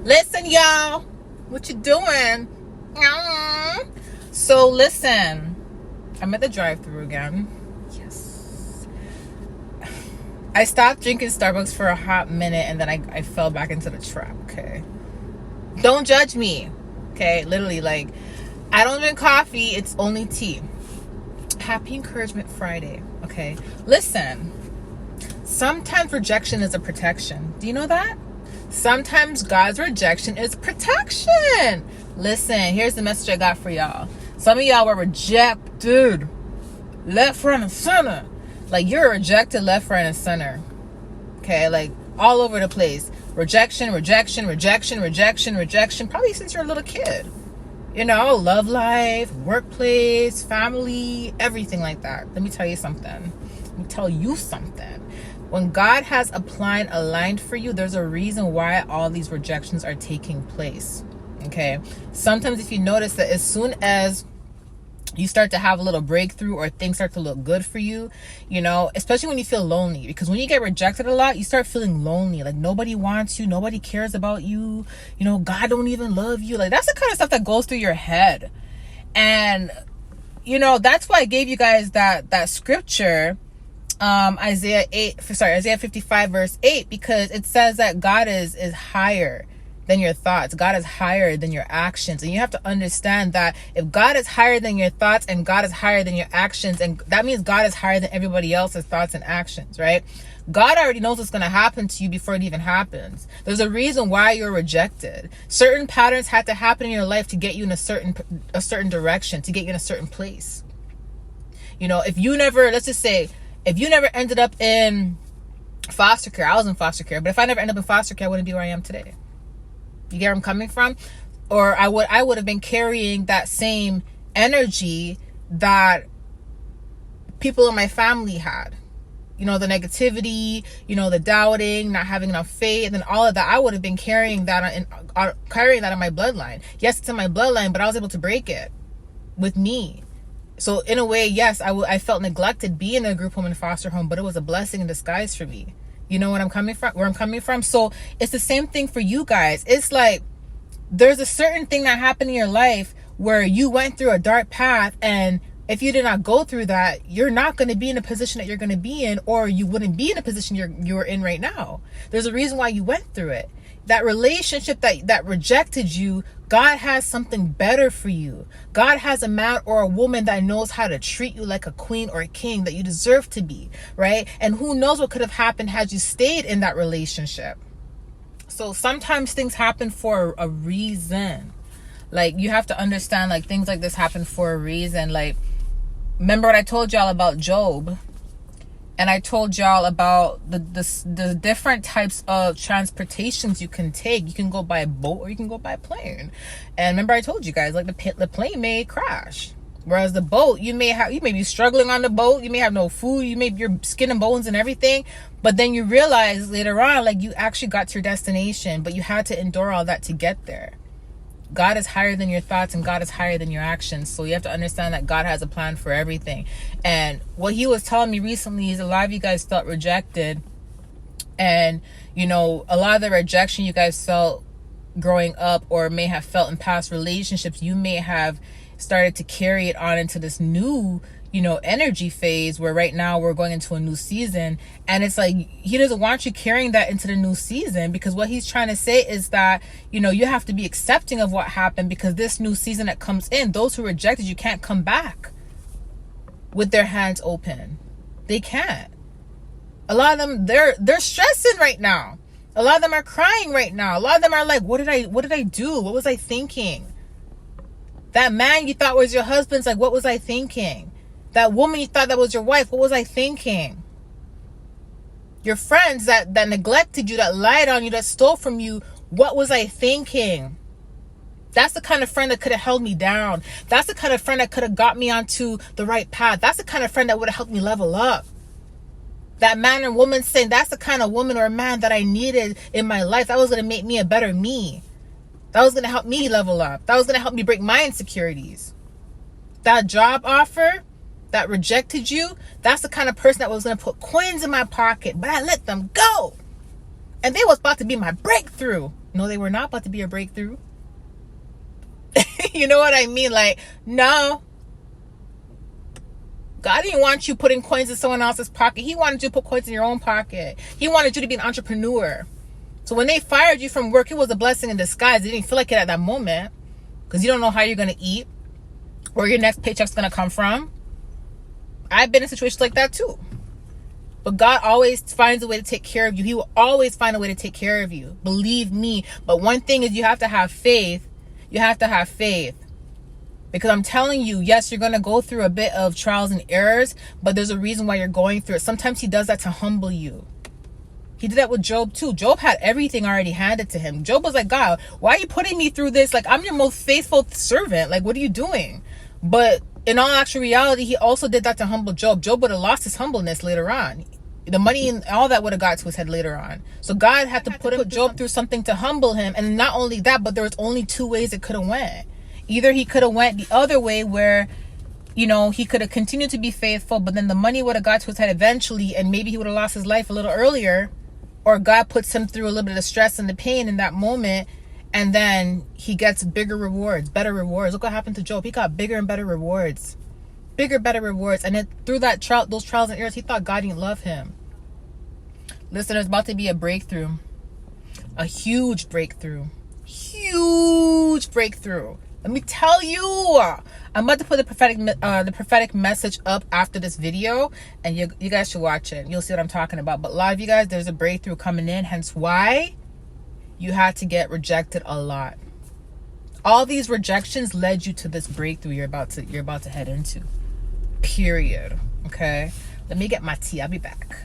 Listen, y'all. What you doing? So listen, I'm at the drive-thru again. Yes. I stopped drinking Starbucks for a hot minute, and then I fell back into the trap. Okay. Don't judge me. Okay. Literally, like, I don't drink coffee. It's only tea. Happy Encouragement Friday. Okay. Listen. Sometimes rejection is a protection. Do you know that? Sometimes God's rejection is protection. Listen, here's the message I got for y'all. Some of y'all were rejected left, right, and center. Like, you're rejected left, right, and center. Okay, like all over the place. Rejection, rejection, rejection, rejection, rejection. Probably since you're a little kid. You know, love life, workplace, family, everything like that. Let me tell you something. When God has a plan aligned for you, there's a reason why all these rejections are taking place. Okay. Sometimes if you notice that as soon as you start to have a little breakthrough or things start to look good for you, you know, especially when you feel lonely, because when you get rejected a lot, you start feeling lonely. Like nobody wants you. Nobody cares about you. You know, God don't even love you. Like that's the kind of stuff that goes through your head. And, you know, that's why I gave you guys that scripture, Isaiah 55 verse 8, because it says that God is higher than your thoughts. God is higher than your actions. And you have to understand that if God is higher than your thoughts and God is higher than your actions, and that means God is higher than everybody else's thoughts and actions, right? God already knows what's going to happen to you before it even happens. There's a reason why you're rejected. Certain patterns had to happen in your life to get you in a certain direction, to get you in a certain place. You know, if you never, let's just say, if you never ended up in foster care, I was in foster care, but if I never ended up in foster care, I wouldn't be where I am today. You get where I'm coming from? Or I would have been carrying that same energy that people in my family had. You know, the negativity, you know, the doubting, not having enough faith, and all of that. I would have been carrying that in my bloodline. Yes, it's in my bloodline, but I was able to break it with me. So in a way, yes, I felt neglected being in a group home and foster home, but it was a blessing in disguise for me. You know where I'm coming from? So it's the same thing for you guys. It's like there's a certain thing that happened in your life where you went through a dark path, and if you did not go through that, you're not going to be in a position that you're going to be in, or you wouldn't be in a position you're in right now. There's a reason why you went through it. That relationship that rejected you, God has something better for you. God has a man or a woman that knows how to treat you like a queen or a king that you deserve to be, right? And who knows what could have happened had you stayed in that relationship. So sometimes things happen for a reason. Like, you have to understand, like, things like this happen for a reason. Like, remember what I told y'all about Job? And I told y'all about the different types of transportations you can take. You can go by boat or you can go by plane. And remember I told you guys, like, the plane may crash. Whereas the boat, you may be struggling on the boat. You may have no food. Your skin and bones and everything. But then you realize later on, like, you actually got to your destination, but you had to endure all that to get there. God is higher than your thoughts and God is higher than your actions. So you have to understand that God has a plan for everything. And what he was telling me recently is a lot of you guys felt rejected. And, you know, a lot of the rejection you guys felt growing up or may have felt in past relationships, you may have started to carry it on into this new, you know, energy phase where right now we're going into a new season. And it's like, he doesn't want you carrying that into the new season, because what he's trying to say is that, you know, you have to be accepting of what happened, because this new season that comes in, those who rejected you can't come back with their hands open. They can't. A lot of them, they're stressing right now. A lot of them are crying right now. A lot of them are like, what did I do? What was I thinking? That man you thought was your husband's like, what was I thinking? That woman you thought that was your wife, what was I thinking? Your friends that neglected you, that lied on you, that stole from you, what was I thinking? That's the kind of friend that could have held me down. That's the kind of friend that could have got me onto the right path. That's the kind of friend that would have helped me level up. That man or woman saying, that's the kind of woman or man that I needed in my life. That was going to make me a better me. That was going to help me level up. That was going to help me break my insecurities. That job offer that rejected you, that's the kind of person that was going to put coins in my pocket, but I let them go. And they was about to be my breakthrough. No, they were not about to be a breakthrough. You know what I mean? Like, no. God didn't want you putting coins in someone else's pocket. He wanted you to put coins in your own pocket. He wanted you to be an entrepreneur. So when they fired you from work, it was a blessing in disguise. It didn't feel like it at that moment, because you don't know how you're going to eat, where your next paycheck's going to come from. I've been in situations like that too. But God always finds a way to take care of you. He will always find a way to take care of you. Believe me. But one thing is, you have to have faith. You have to have faith. Because I'm telling you, yes, you're going to go through a bit of trials and errors, but there's a reason why you're going through it. Sometimes he does that to humble you. He did that with Job too. Job had everything already handed to him. Job was like, God, why are you putting me through this? Like, I'm your most faithful servant. Like, what are you doing? But in all actual reality, he also did that to humble Job. Job would have lost his humbleness later on. The money and all that would have got to his head later on. So God had to put Job through something to humble him. And not only that, but there was only two ways it could have went. Either he could have went the other way, where, you know, he could have continued to be faithful, but then the money would have got to his head eventually, and maybe he would have lost his life a little earlier. Or God puts him through a little bit of stress and the pain in that moment, and then he gets bigger rewards, better rewards. Look what happened to Job. He got bigger and better rewards. Bigger, better rewards. And then through that those trials and errors, he thought God didn't love him. Listen, there's about to be a breakthrough. A huge breakthrough. Huge breakthrough. Let me tell you. I'm about to put the prophetic message up after this video, and you guys should watch it. You'll see what I'm talking about. But a lot of you guys, there's a breakthrough coming in, hence why you had to get rejected a lot. All these rejections led you to this breakthrough you're about to head into. Period. Okay? Let me get my tea. I'll be back.